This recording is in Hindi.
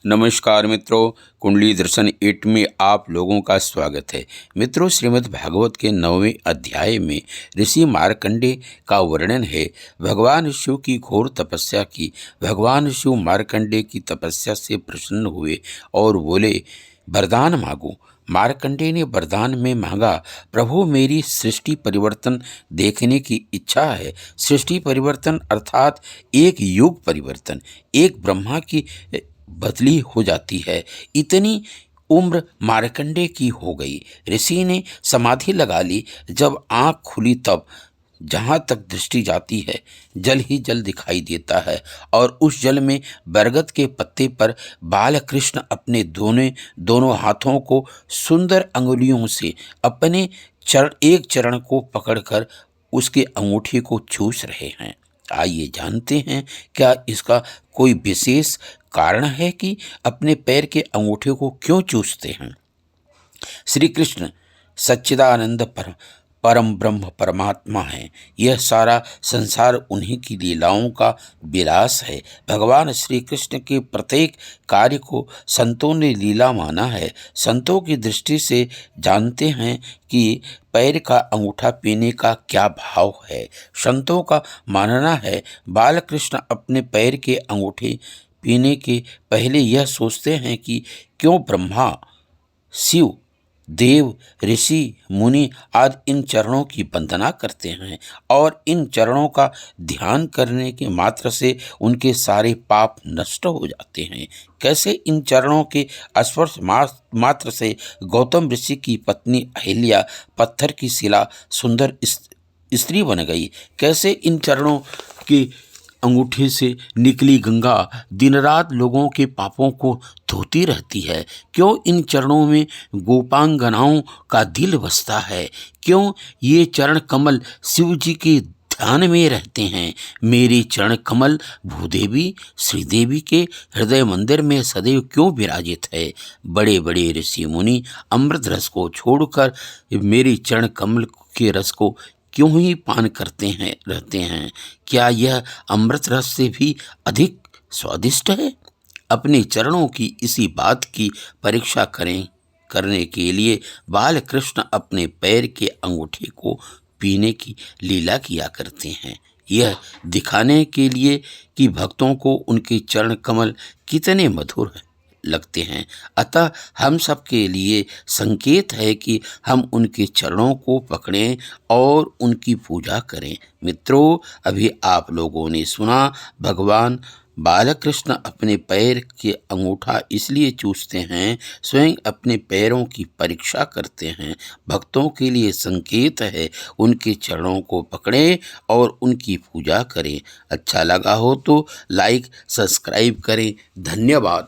नमस्कार मित्रों, कुंडली दर्शन 8 में आप लोगों का स्वागत है। मित्रों, श्रीमद् भागवत के 9वें अध्याय में ऋषि मार्कंडेय का वर्णन है। भगवान शिव की घोर तपस्या की। भगवान शिव मार्कंडेय की तपस्या से प्रसन्न हुए और बोले, वरदान मांगो। मार्कंडेय ने वरदान में मांगा, प्रभु मेरी सृष्टि परिवर्तन देखने की इच्छा है। सृष्टि परिवर्तन अर्थात एक युग परिवर्तन, एक ब्रह्मा की बदली हो जाती है। इतनी उम्र मार्कंडेय की हो गई। ऋषि ने समाधि लगा ली। जब आंख खुली तब जहाँ तक दृष्टि जाती है जल ही जल दिखाई देता है, और उस जल में बरगद के पत्ते पर बालकृष्ण अपने दोनों हाथों को सुंदर अंगुलियों से अपने एक चरण को पकड़कर उसके अंगूठे को चूस रहे हैं। आइए जानते हैं, क्या इसका कोई विशेष कारण है कि अपने पैर के अंगूठे को क्यों चूसते हैं। श्री कृष्ण सच्चिदानंद परम ब्रह्म परमात्मा है। यह सारा संसार उन्हीं की लीलाओं का विलास है। भगवान श्री कृष्ण के प्रत्येक कार्य को संतों ने लीला माना है। संतों की दृष्टि से जानते हैं कि पैर का अंगूठा पीने का क्या भाव है। संतों का मानना है, बालकृष्ण अपने पैर के अंगूठे पीने के पहले यह सोचते हैं कि क्यों ब्रह्मा, शिव, देव, ऋषि, मुनि आदि इन चरणों की वंदना करते हैं, और इन चरणों का ध्यान करने के मात्र से उनके सारे पाप नष्ट हो जाते हैं। कैसे इन चरणों के स्पर्श मात्र से गौतम ऋषि की पत्नी अहिल्या पत्थर की शिला सुंदर स्त्री बन गई। कैसे इन चरणों के अंगूठे से निकली गंगा दिन रात लोगों के पापों को धोती रहती है। क्यों इन चरणों में गोपांगनाओं का दिल बसता है। क्यों ये चरण कमल शिव जी के ध्यान में रहते हैं। मेरे चरण कमल भूदेवी श्रीदेवी के हृदय मंदिर में सदैव क्यों विराजित है। बड़े बड़े ऋषि मुनि अमृत रस को छोड़कर मेरे चरण कमल के रस को क्यों ही पान करते हैं रहते हैं। क्या यह अमृत रस से भी अधिक स्वादिष्ट है। अपने चरणों की इसी बात की परीक्षा करने के लिए बालकृष्ण अपने पैर के अंगूठे को पीने की लीला किया करते हैं। यह दिखाने के लिए कि भक्तों को उनके चरण कमल कितने मधुर लगते हैं। अतः हम सब के लिए संकेत है कि हम उनके चरणों को पकड़ें और उनकी पूजा करें। मित्रों, अभी आप लोगों ने सुना, भगवान बालकृष्ण अपने पैर के अंगूठा इसलिए चूसते हैं, स्वयं अपने पैरों की परीक्षा करते हैं। भक्तों के लिए संकेत है, उनके चरणों को पकड़ें और उनकी पूजा करें। अच्छा लगा हो तो लाइक सब्सक्राइब करें। धन्यवाद।